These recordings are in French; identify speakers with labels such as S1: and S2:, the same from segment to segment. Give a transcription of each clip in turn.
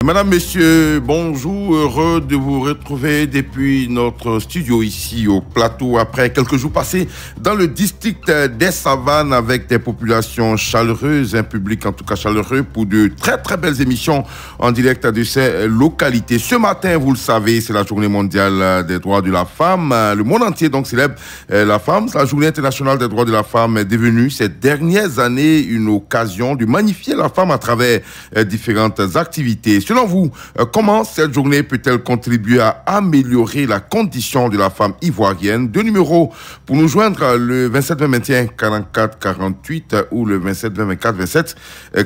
S1: Madame, Messieurs, bonjour, heureux de vous retrouver depuis notre studio ici au plateau après quelques jours passés dans le district des Savanes avec des populations chaleureuses, un public en tout cas chaleureux pour de très belles émissions en direct de ces localités. Ce matin, vous le savez, c'est la journée mondiale des droits de la femme. Le monde entier donc célèbre la femme. La journée internationale des droits de la femme est devenue ces dernières années une occasion de magnifier la femme à travers différentes activités. Selon vous, comment cette journée peut-elle contribuer à améliorer la condition de la femme ivoirienne? Deux numéros pour nous joindre, le 27 20 21 44 48 ou le 27 20 24 27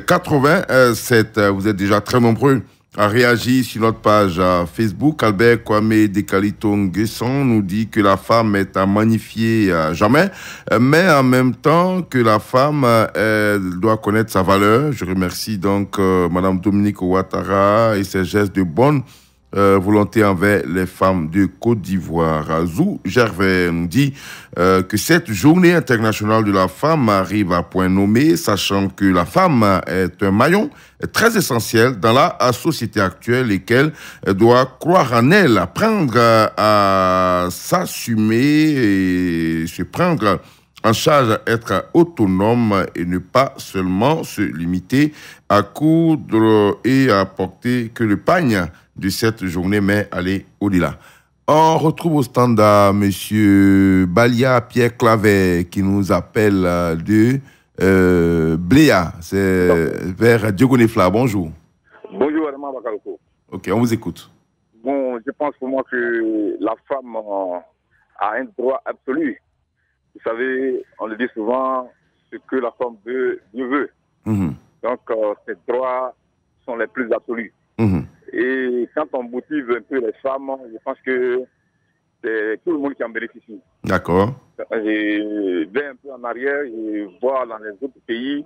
S1: 87. Vous êtes déjà très nombreux à réagir sur notre page Facebook. Albert Kwame Dekaliton-Guesson nous dit que la femme est à magnifier à jamais, mais en même temps que la femme doit connaître sa valeur. Je remercie donc Madame Dominique Ouattara et ses gestes de bonne volonté envers les femmes de Côte d'Ivoire. Zou Gervais nous dit que cette journée internationale de la femme arrive à point nommé, sachant que la femme est un maillon très essentiel dans la société actuelle et qu'elle doit croire en elle, apprendre à s'assumer et se prendre en charge, être autonome et ne pas seulement se limiter à coudre et à porter que le pagne de cette journée, mais aller au-delà. On retrouve au standard Monsieur Balia Pierre Clavet qui nous appelle de Bléa, c'est vers Diogonefla. Bonjour.
S2: Bonjour, Adama Bakaloko.
S1: Ok, on vous écoute.
S2: Bon, je pense pour moi que la femme a un droit absolu. Vous savez, on le dit souvent, ce que la femme veut, Dieu veut. Donc, ces droits sont les plus absolus. Et quand on motive un peu les femmes, je pense que c'est tout le monde qui en bénéficie.
S1: D'accord.
S2: Je vais un peu en arrière, je vois dans les autres pays,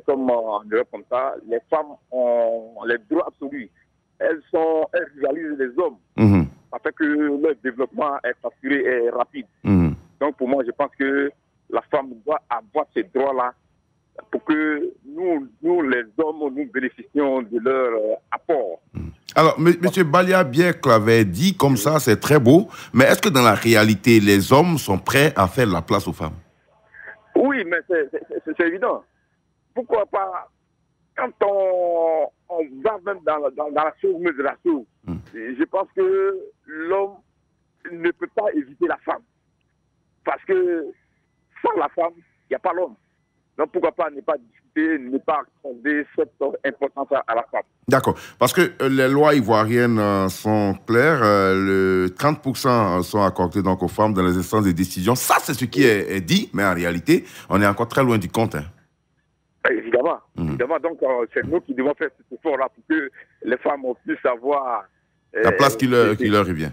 S2: comme en Europe comme ça, les femmes ont les droits absolus. Elles rivalisent les hommes. Ça fait que leur développement est assuré et rapide. Donc pour moi, je pense que la femme doit avoir ces droits-là pour que nous, les hommes, nous bénéficions de leur apport.
S1: Alors, M. Balia Biek l'avait dit comme ça, c'est très beau, mais est-ce que dans la réalité, les hommes sont prêts à faire la place aux femmes?
S2: Oui, mais c'est évident. Pourquoi pas, quand on va même dans la chose, mais de la chose, je pense que l'homme ne peut pas éviter la femme. Parce que sans la femme, il n'y a pas l'homme. Donc pourquoi pas ne pas discuter, ne pas accorder cette importance à la femme.
S1: D'accord. Parce que les lois ivoiriennes sont claires. Le 30% sont accordés donc aux femmes dans les instances de décision. Ça, c'est ce qui est dit, mais en réalité, on est encore très loin du compte.
S2: Évidemment. Évidemment. Donc c'est nous qui devons faire cet effort-là pour que les femmes puissent avoir
S1: la place qui leur revient.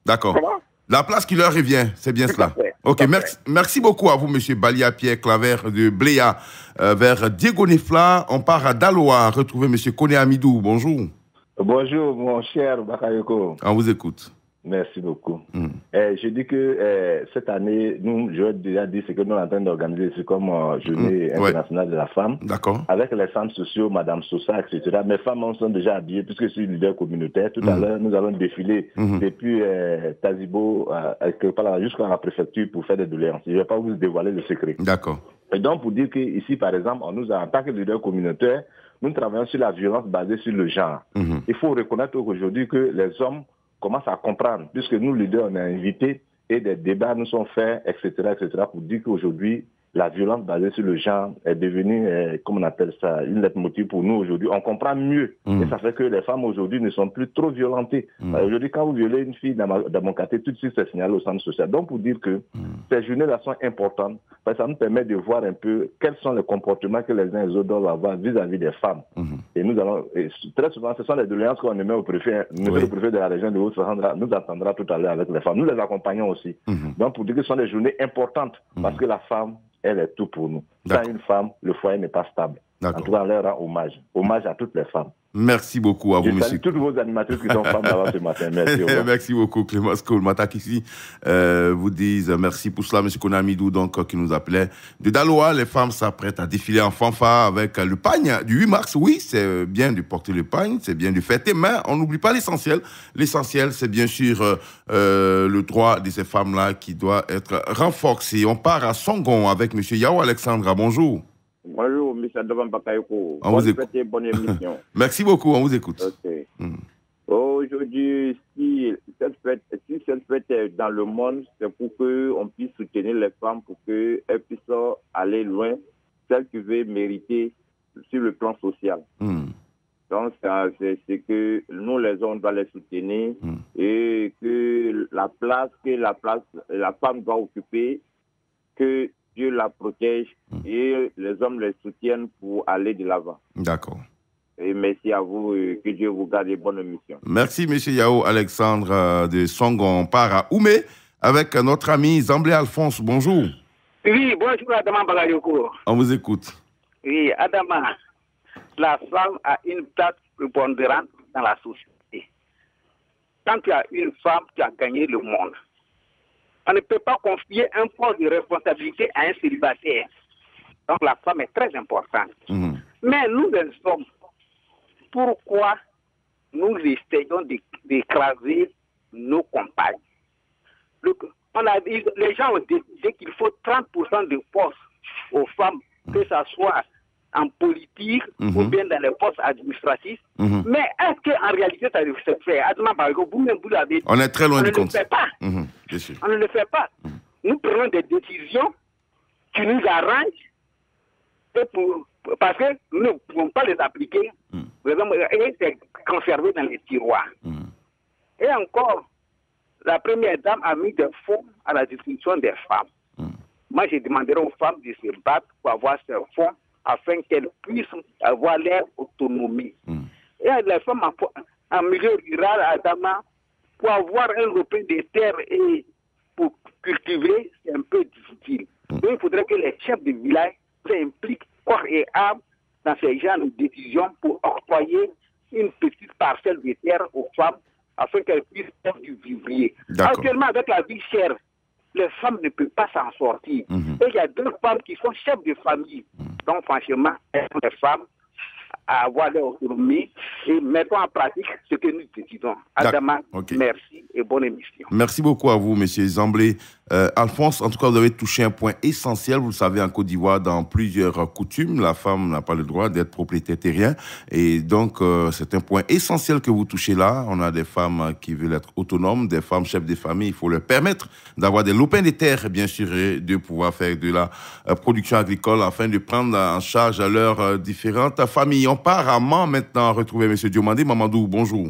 S1: D'accord.
S2: Comment?
S1: La place qui leur revient, c'est bien cela. Ok, merci beaucoup à vous, Monsieur Balia Pierre Claver de Bléa vers Diego Nefla. On part à Daloa, retrouver Monsieur Kone Amidou. Bonjour.
S3: Bonjour, mon cher Bakayoko.
S1: On vous écoute.
S3: Merci beaucoup. Je dis que cette année, je déjà dit ce que nous sommes en train d'organiser, c'est comme Journée internationale de la femme.
S1: D'accord.
S3: Avec les femmes sociaux, Madame Sosa, etc. Mes femmes sont déjà habillées puisque je suis leader communautaire. Tout à l'heure, nous allons défiler depuis Tazibo jusqu'à la préfecture pour faire des doléances. Je ne vais pas vous dévoiler le secret.
S1: D'accord.
S3: Et donc, pour dire qu'ici, par exemple, on nous a, en tant que leader communautaire, nous travaillons sur la violence basée sur le genre. Il faut reconnaître aujourd'hui que les hommes commence à comprendre, puisque nous, leaders, on est invités et des débats nous sont faits, etc., pour dire qu'aujourd'hui, la violence basée sur le genre est devenue, comme on appelle ça, une leitmotiv pour nous aujourd'hui. On comprend mieux. Et ça fait que les femmes aujourd'hui ne sont plus trop violentées. Aujourd'hui, quand vous violez une fille dans mon quartier, tout de suite, c'est signalé au centre social. Donc, pour dire que ces journées-là sont importantes, parce que ça nous permet de voir un peu quels sont les comportements que les uns et les autres doivent avoir vis-à-vis des femmes. Et nous allons, très souvent, ce sont les doléances qu'on émet au préfet. Le préfet de la région de Haute-Sahara nous attendra tout à l'heure avec les femmes. Nous les accompagnons aussi. Donc, pour dire que ce sont des journées importantes, parce que la femme, elle est tout pour nous. Sans une femme, le foyer n'est pas stable. En tout cas, on leur rend hommage. Hommage à toutes les femmes.
S1: Merci beaucoup à vous, monsieur.
S3: Je salue toutes vos animatrices qui sont femmes là-bas ce matin. Merci.
S1: Merci beaucoup, Clémence Koulmatak ici. Vous disent merci pour cela, monsieur Konamidou, donc, qui nous appelait de Daloa. Les femmes s'apprêtent à défiler en fanfare avec le pagne du 8 mars. Oui, c'est bien de porter le pagne, c'est bien de fêter, mais on n'oublie pas l'essentiel. L'essentiel, c'est bien sûr le droit de ces femmes-là qui doit être renforcé. On part à Songon avec monsieur Yao Alexandra. Bonjour.
S4: Bonjour, M. Adovan Bakayoko.
S1: Bonne fête
S4: et bonne émission.
S1: Merci beaucoup, on vous écoute.
S4: Okay. Aujourd'hui, si cette fête est dans le monde, c'est pour qu'on puisse soutenir les femmes, pour qu'elles puissent aller loin, celles qui veulent mériter sur le plan social. Donc, c'est que nous, les hommes, doivent les soutenir et que la femme doit occuper, que Dieu la protège et les hommes les soutiennent pour aller de l'avant.
S1: D'accord.
S4: Et merci à vous et que Dieu vous garde et bonne mission.
S1: Merci, M. Yao Alexandre de Songon. On part à Oumé avec notre ami Zamblé Alphonse. Bonjour.
S5: Oui, bonjour Adama Bagayoko.
S1: On vous écoute.
S5: Oui, Adama, la femme a une place prépondérante dans la société. Quand tu as une femme, tu as gagné le monde. On ne peut pas confier un poste de responsabilité à un célibataire. Donc la femme est très importante. Mais nous, les hommes, pourquoi nous essayons d'écraser nos compagnes? Les gens ont décidé qu'il faut 30% de postes aux femmes, que ce soit en politique ou bien dans les postes administratifs. Mais est-ce qu'en réalité, ça se fait?
S1: On est très loin du compte.
S5: On ne le fait pas. On ne le fait pas. Nous prenons des décisions qui nous arrangent parce que nous ne pouvons pas les appliquer et c'est conservé dans les tiroirs. Et encore, la première dame a mis des fonds à la disposition des femmes. Moi, je demanderai aux femmes de se battre pour avoir ces fonds afin qu'elles puissent avoir leur autonomie. Et les femmes en milieu rural, à Adama, pour avoir un repère de terre et pour cultiver, c'est un peu difficile. Donc, il faudrait que les chefs de village s'impliquent corps et âme dans ces genres de décisions pour octroyer une petite parcelle de terre aux femmes afin qu'elles puissent faire du vivrier. Actuellement, avec la vie chère, les femmes ne peuvent pas s'en sortir. Et il y a deux femmes qui sont chefs de famille. Donc, franchement, elles sont des femmes à avoir leur autonomie et mettons en pratique ce que nous décidons. Adama, merci et bonne émission.
S1: Merci beaucoup à vous, M. Zamblé. Alphonse, en tout cas, vous avez touché un point essentiel. Vous le savez, en Côte d'Ivoire, dans plusieurs coutumes, la femme n'a pas le droit d'être propriétaire terrien. Et donc, c'est un point essentiel que vous touchez là. On a des femmes qui veulent être autonomes, des femmes chefs de famille. Il faut leur permettre d'avoir des lopins de terre, bien sûr, et de pouvoir faire de la production agricole afin de prendre en charge leurs différentes familles. On part à Mans maintenant, retrouver M. Diomandé. Mamadou, bonjour.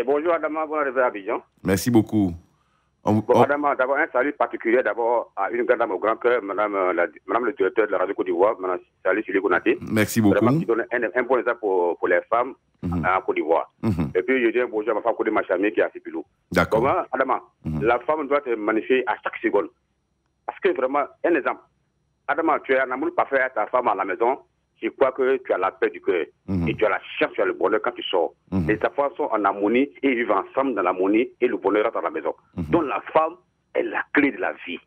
S6: Bonjour Adama, bon arrivée à Abidjan.
S1: Merci beaucoup.
S6: Adama, d'abord un salut particulier d'abord à une grande dame au grand cœur, madame le directeur de la radio Côte d'Ivoire, madame Salut Julie Konaté.
S1: Merci beaucoup.
S6: Vraiment qui donne un bon exemple pour les femmes en Côte d'Ivoire. Et puis je dis un bonjour à ma femme Côte Machamé qui est à Sipilou.
S1: D'accord.
S6: Comment, Adama, la femme doit être magnifiée à chaque seconde. Parce que vraiment, un exemple. Adama, tu as un amour parfait à ta femme à la maison. Je crois que tu as la paix du cœur et tu as la chance, tu as le bonheur quand tu sors. Les enfants sont en harmonie et ils vivent ensemble dans l'harmonie et le bonheur rentre à la maison. Donc la femme est la clé de la vie.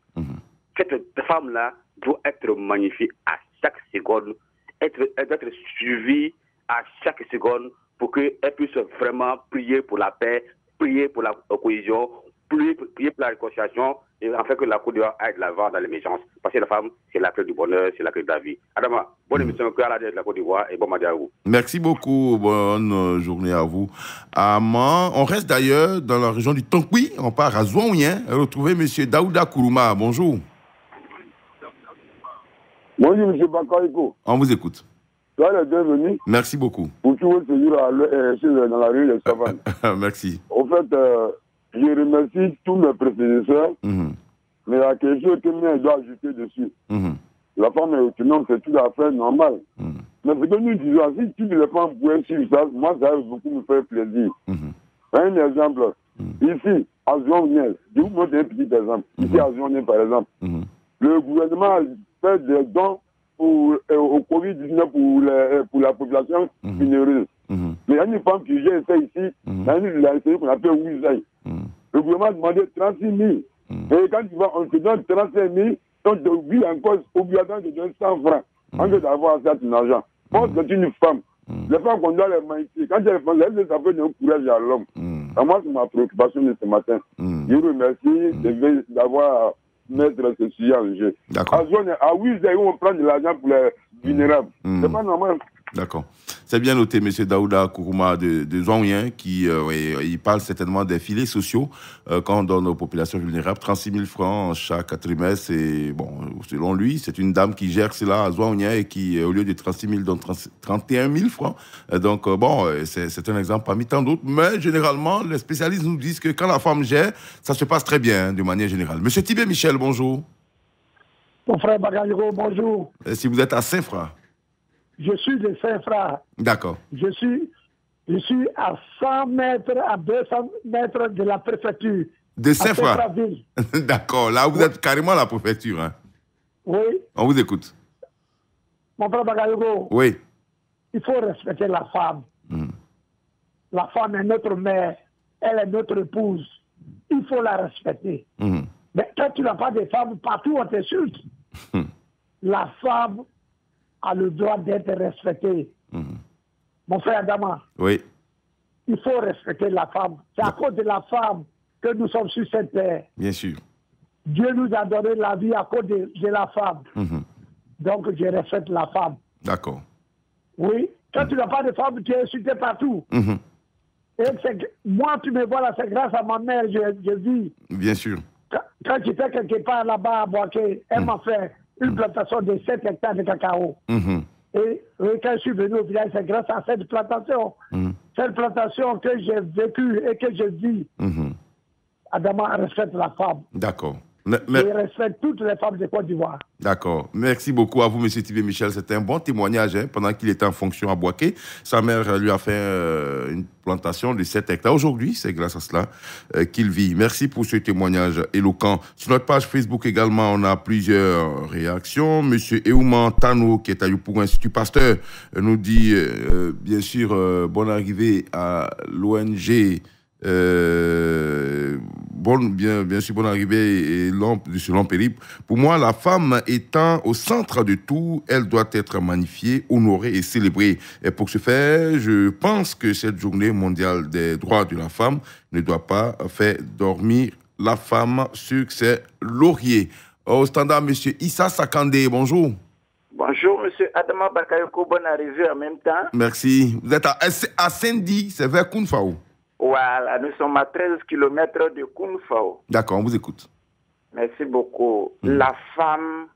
S6: Cette femme-là doit être magnifiée à chaque seconde, elle doit être suivie à chaque seconde pour qu'elle puisse vraiment prier pour la paix, prier pour la cohésion, prier pour la réconciliation et afin que la Côte d'Ivoire aille de l'avant dans l'émergence. Parce que la femme, c'est la clé du bonheur, c'est la clé de la vie. Adama, bonne émission à la Côte d'Ivoire et bon matin à vous.
S1: Merci beaucoup, bonne journée à vous. On reste d'ailleurs dans la région du Tonkoui, on part à Zouaouen, retrouver M. Daouda Kourouma. Bonjour.
S7: Bonjour M. Bakayoko.
S1: On vous écoute.
S7: Tu es le bienvenu.
S1: Merci beaucoup.
S7: Pour toujours séjour dans la rue des Savanes.
S1: Merci.
S7: Au fait, je remercie tous mes prédécesseurs, mais la question que je dois ajouter dessus, la femme est autonome, c'est tout à fait normal. Mais ce que nous disons, si toutes les femmes pouvaient suivre ça, moi, ça va beaucoup me faire plaisir. Un exemple, ici, à Zouaouen, je vous montre un petit exemple. Ici, à Zouaouen, par exemple, le gouvernement fait des dons au Covid-19 pour la population généreuse. Mais il y a une femme qui gère ça ici, dans une série qu'on appelle Ouizaï. Le gouvernement a demandé 36 000. Et quand tu vas, on te donne 35 000, donc tu vis encore obligatoirement de donner 100 francs. En lieu d'avoir assez d'argent. Moi, c'est une femme. Les femmes qu'on doit les magnifier. Quand elles font, ça fait un courage à l'homme. Moi, c'est ma préoccupation de ce matin. Je vous remercie d'avoir mettre ce sujet en jeu.
S1: D'accord.
S7: À Ouizaï, on prend de l'argent pour les vulnérables. C'est pas normal.
S1: D'accord. C'est bien noté, M. Daouda Kourouma de Zouaouien, qui il parle certainement des filets sociaux quand on donne aux populations vulnérables 36 000 francs chaque trimestre. Et bon, selon lui, c'est une dame qui gère cela à Zouaouien et qui, au lieu de 36 000, donne 31 000 francs. Donc, c'est un exemple parmi tant d'autres. Mais généralement, les spécialistes nous disent que quand la femme gère, ça se passe très bien, de manière générale. M. Tibé Michel, bonjour.
S8: Mon frère Bagayoko, bonjour.
S1: Et si vous êtes à Saint-Fra?
S8: Je suis de Saint-Fra.
S1: D'accord.
S8: Je suis à 100 mètres, à 200 mètres de la préfecture.
S1: De Saint-Fra? D'accord. Là, vous êtes carrément à la préfecture. Hein?
S8: Oui.
S1: On vous écoute.
S8: Mon frère Bagayoko.
S1: Oui.
S8: Il faut respecter la femme. La femme est notre mère. Elle est notre épouse. Il faut la respecter. Mais quand tu n'as pas de femme, partout on t'insulte. La femme a le droit d'être respectée. Mon frère Adama,
S1: oui.
S8: Il faut respecter la femme. C'est à cause de la femme que nous sommes sur cette terre.
S1: Bien sûr.
S8: Dieu nous a donné la vie à cause de la femme. Donc je respecte la femme.
S1: D'accord.
S8: Oui. Quand tu n'as pas de femme, tu es insulté partout. Et moi, tu me vois là, c'est grâce à ma mère, je vis.
S1: Bien sûr.
S8: Quand j'étais quelque part là-bas à Boaké, elle m'a fait une plantation de 7 hectares de cacao. Et quand je suis venu au village, c'est grâce à cette plantation. Cette plantation que j'ai vécue et que je vis. Adama respecte la femme.
S1: D'accord.
S8: Et respecte toutes les femmes de Côte d'Ivoire. D'accord.
S1: Merci beaucoup à vous, M. Tibé Michel. C'était un bon témoignage. Pendant qu'il était en fonction à Boaké, sa mère lui a fait une plantation de 7 hectares. Aujourd'hui, c'est grâce à cela qu'il vit. Merci pour ce témoignage éloquent. Sur notre page Facebook également, on a plusieurs réactions. M. Eouman Tano, qui est à Youpou Institut Pasteur, nous dit, bien sûr, bonne arrivée à l'ONG. Bien sûr, bonne arrivée et sur long périple. Pour moi, la femme étant au centre de tout, elle doit être magnifiée, honorée et célébrée. Et pour ce faire, je pense que cette journée mondiale des droits de la femme ne doit pas faire dormir la femme sur ses lauriers. Au standard, M. Issa Sakandé, bonjour.
S9: Bonjour, M. Adama Bakayoko, bonne arrivée en même temps.
S1: Merci. Vous êtes à Saint-Di, c'est vers Kounfao.
S9: Voilà, nous sommes à 13 km de Kounfao.
S1: D'accord, on vous écoute.
S9: Merci beaucoup. La femme,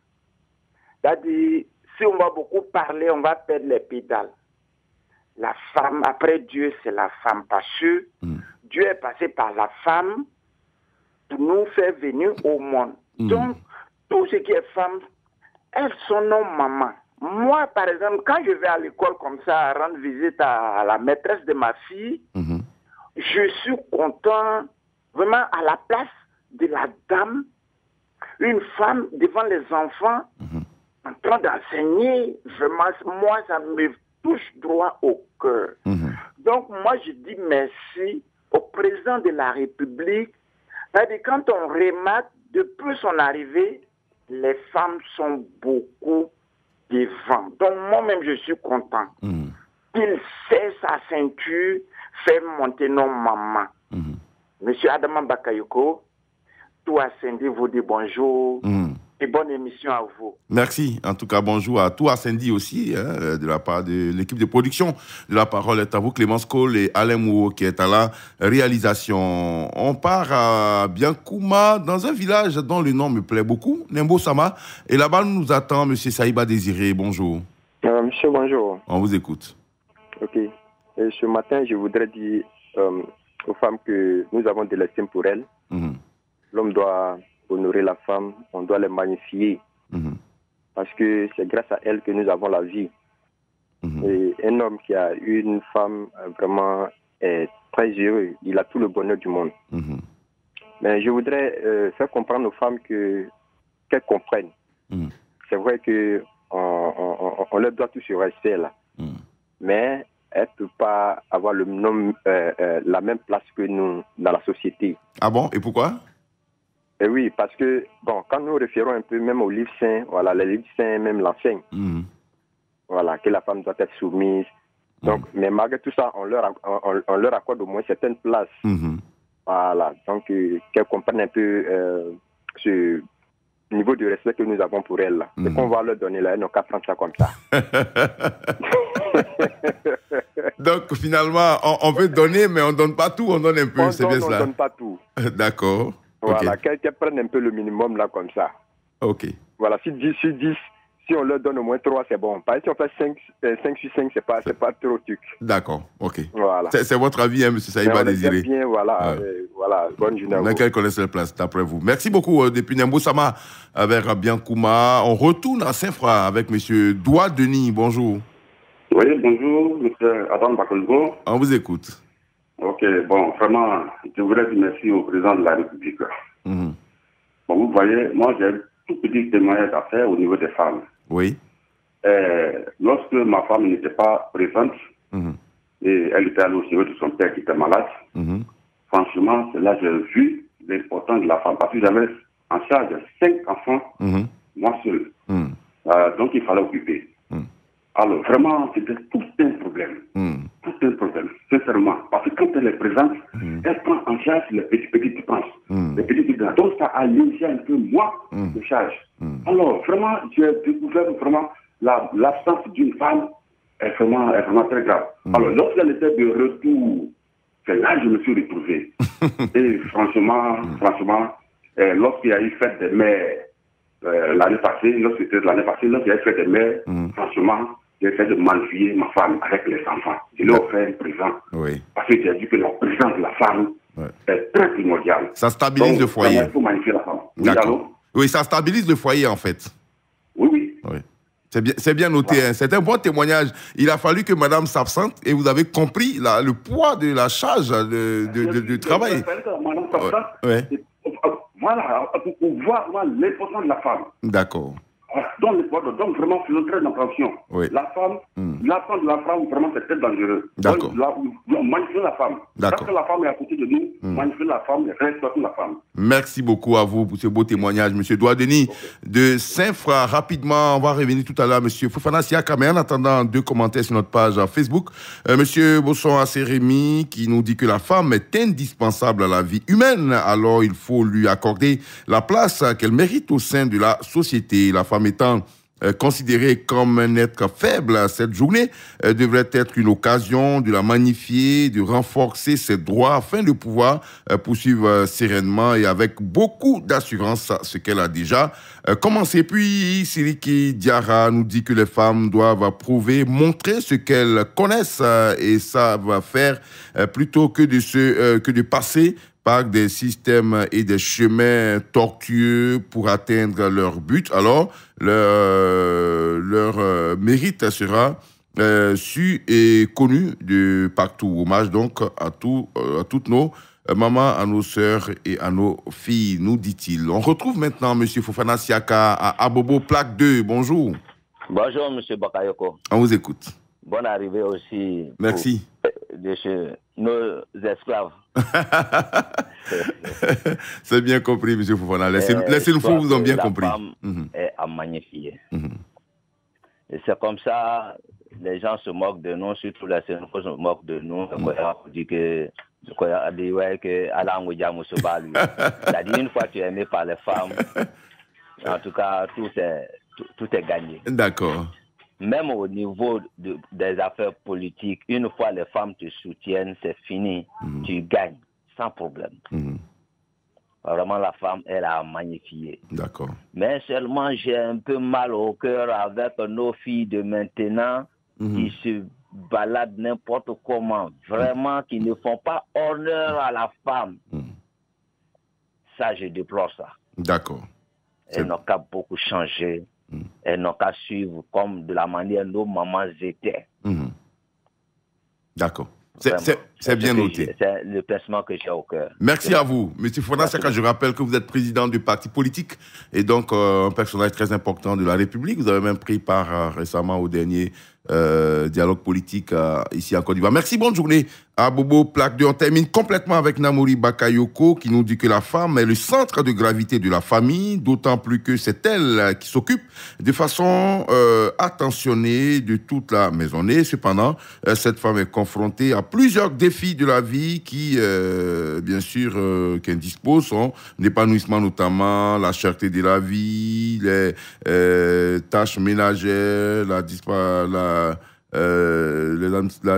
S9: c'est-à-dire, si on va beaucoup parler, on va perdre les pédales. La femme, après Dieu, c'est la femme. Parce que Dieu est passé par la femme pour nous faire venir au monde. Donc, tout ce qui est femme, elles sont nos mamans. Moi, par exemple, quand je vais à l'école comme ça, rendre visite à la maîtresse de ma fille, je suis content, vraiment à la place de la dame, une femme devant les enfants, en train d'enseigner, vraiment, moi, ça me touche droit au cœur. Donc, moi, je dis merci au président de la République. C'est-à-dire, quand on remarque, depuis son arrivée, les femmes sont beaucoup devant. Donc, moi-même, je suis content. Il sait sa ceinture, fait monter nos mamans. Monsieur Adama Bakayoko, tout à Saint-Di vous dit bonjour et bonne émission à vous.
S1: Merci. En tout cas, bonjour à tout à Saint-Di aussi, de la part de l'équipe de production. De la parole est à vous, Clémence Cole et Alain Mouo, qui est à la réalisation. On part à Biankouma, dans un village dont le nom me plaît beaucoup, Nembo Sama. Et là-bas, nous attend M. Saïba Désiré. Bonjour.
S10: Monsieur, bonjour.
S1: On vous écoute.
S10: Ok. Et ce matin, je voudrais dire aux femmes que nous avons de l'estime pour elles. L'homme doit honorer la femme, on doit les magnifier. Parce que c'est grâce à elles que nous avons la vie. Et un homme qui a une femme vraiment est très heureux. Il a tout le bonheur du monde. Mais je voudrais faire comprendre aux femmes qu'elles comprennent. C'est vrai qu'on leur doit tout ce respect là. Mais elle ne peut pas avoir la même place que nous dans la société.
S1: Ah bon? Et pourquoi?
S10: Et oui, parce que, bon, quand nous référons un peu même aux livres saints, voilà, les livres saints même l'enseignent. Voilà, que la femme doit être soumise. Donc, mais malgré tout ça, on leur accorde au moins certaines places. Voilà, donc qu'elles comprennent un peu ce niveau de respect que nous avons pour elles. Ce qu'on va leur donner là, elles n'ont qu'à prendre ça comme ça.
S1: Donc, finalement, on veut donner, mais on ne donne pas tout, on donne un peu.
S10: On ne donne pas tout.
S1: D'accord.
S10: Voilà,
S1: Okay.
S10: qu'elles prennent un peu le minimum là comme ça.
S1: Ok.
S10: Voilà, si 10 sur 10, si on leur donne au moins 3, c'est bon. Par exemple, si on fait 5 sur 5, c'est pas trop truc.
S1: D'accord, ok.
S10: Voilà.
S1: C'est votre avis, hein, M. Saïba Désiré.
S10: Bien, voilà, voilà. Bonne journée à vous.
S1: Quelle connaissent la place, d'après vous? Merci beaucoup, depuis Niamboussama, avec Rabian Kouma. On retourne à Saint-Fra avec M. Doua Denis. Bonjour.
S11: Oui, bonjour, M. Adam Bakolgo.
S1: On vous écoute.
S11: Ok, bon, vraiment, je voudrais dire merci au président de la République. Bon, vous voyez, moi, j'ai un tout petit témoignage à faire au niveau des femmes.
S1: Oui.
S11: Lorsque ma femme n'était pas présente, et elle était allée au chevet de son père qui était malade, franchement, c'est là que j'ai vu l'importance de la femme. Parce que j'avais en charge 5 enfants, moi seul. Donc, il fallait occuper. Alors, vraiment, c'était tout un problème. Tout un problème, sincèrement. Parce que quand elle est présente, elle prend en charge les petits dépenses. Les petits dépenses. Donc, ça allégé un peu moi de charge. Alors, vraiment, j'ai découvert vraiment l'absence d'une femme est vraiment très grave. Alors, lorsqu'elle était de retour, c'est là que je me suis retrouvé. Et franchement, lorsqu'il y a eu fête des mères l'année passée, lorsqu'il y a eu fête des mères, franchement, j'ai essayé de m'enfuir ma femme avec les enfants. Je lui ai offert un présent.
S1: Oui.
S11: Parce que j'ai dit que la présence de la femme est très primordiale.
S1: Ça stabilise le foyer.
S11: Il faut magnifier la femme.
S1: D'accord. Oui, ça stabilise le foyer, en fait.
S11: Oui.
S1: C'est bien noté. Voilà. Hein. C'est un bon témoignage. Il a fallu que madame s'absente et vous avez compris le poids de la charge de travail.
S11: Il a fallu que madame s'absente. Voilà, pour voir l'importance de la femme.
S1: D'accord.
S11: Donc vraiment, faisons très attention.
S1: Oui.
S11: La femme, l'absence de la femme, vraiment, c'est très dangereux.
S1: D'accord.
S11: Donc, magnifier la femme.
S1: D'accord.
S11: Parce que la femme est à côté de nous, magnifier la femme, respecter la femme.
S1: Merci beaucoup à vous pour ce beau témoignage, M. Doua Denis de Saint-Fra. Rapidement, on va revenir tout à l'heure, M. Fofana Siaka, mais en attendant, 2 commentaires sur notre page Facebook. M. Bosson Assérémy qui nous dit que la femme est indispensable à la vie humaine, alors il faut lui accorder la place qu'elle mérite au sein de la société. La femme étant considérée comme un être faible, cette journée devrait être une occasion de la magnifier, de renforcer ses droits afin de pouvoir poursuivre sereinement et avec beaucoup d'assurance ce qu'elle a déjà commencé. Puis Siriki Diarra nous dit que les femmes doivent prouver, montrer ce qu'elles connaissent et savent faire plutôt que de passer par des systèmes et des chemins tortueux pour atteindre leur but. Alors, leur mérite sera su et connu de partout. Hommage donc à toutes nos mamans, à nos sœurs et à nos filles, nous dit-il. On retrouve maintenant M. Fofana Siaka à Abobo, plaque 2. Bonjour.
S12: Bonjour, M. Bakayoko.
S1: On vous écoute.
S12: Bonne arrivée aussi.
S1: Merci.
S12: De chez nos esclaves.
S1: C'est bien compris, M. Fofana. Les Sénoufos vous ont bien compris.
S12: La femme est à magnifier. Et c'est comme ça, les gens se moquent de nous, surtout les Sénoufos se moquent de nous. On dit que c'est-à-dire, une fois que tu es aimé par les femmes, en tout cas, tout est gagné.
S1: D'accord.
S12: Même au niveau des affaires politiques, une fois les femmes te soutiennent, c'est fini. Tu gagnes sans problème. Vraiment, la femme, elle a magnifié.
S1: D'accord.
S12: Mais seulement, j'ai un peu mal au cœur avec nos filles de maintenant qui se baladent n'importe comment. Vraiment, qui ne font pas honneur à la femme. Ça, je déplore ça.
S1: D'accord.
S12: Elles n'ont qu'à beaucoup changer. Elles n'ont qu'à suivre comme de la manière dont nos mamans étaient.
S1: D'accord. C'est bien noté.
S12: C'est le placement que j'ai au cœur.
S1: Merci à vous. Monsieur Fofana Siaka, je rappelle que vous êtes président du parti politique et donc un personnage très important de la République. Vous avez même pris part récemment au dernier dialogue politique ici en Côte d'Ivoire. Merci, bonne journée à Bobo Plaque 2. On termine complètement avec Namori Bakayoko qui nous dit que la femme est le centre de gravité de la famille, d'autant plus que c'est elle qui s'occupe de façon attentionnée de toute la maisonnée. Cependant, cette femme est confrontée à plusieurs défis de la vie qui, bien sûr, qu'elle dispose, son épanouissement, notamment la cherté de la vie, les tâches ménagères, la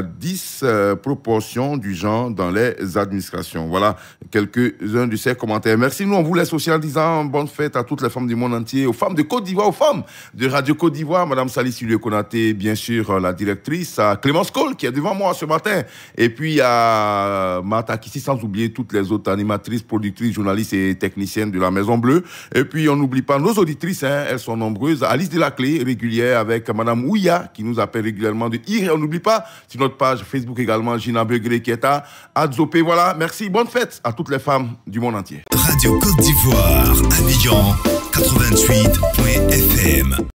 S1: disproportion du genre dans les administrations. Voilà quelques-uns de ces commentaires. Merci. Nous, on vous laisse aussi en disant bonne fête à toutes les femmes du monde entier, aux femmes de Côte d'Ivoire, aux femmes de Radio Côte d'Ivoire, Madame Salisu Konaté, bien sûr, la directrice, à Clémence Cole, qui est devant moi ce matin, et puis à Martha Kissi, sans oublier toutes les autres animatrices, productrices, journalistes et techniciennes de la Maison Bleue. Et puis, on n'oublie pas nos auditrices, elles sont nombreuses. Alice Delaclé, régulière, avec Madame Ouya, qui nous appelle régulièrement de IR. On n'oublie pas, sur notre page Facebook également, Gina Begré qui est à Adzopé. Voilà, merci, bonne fête à toutes les femmes du monde entier.
S13: Radio Côte d'Ivoire, Abidjan, 88.fm.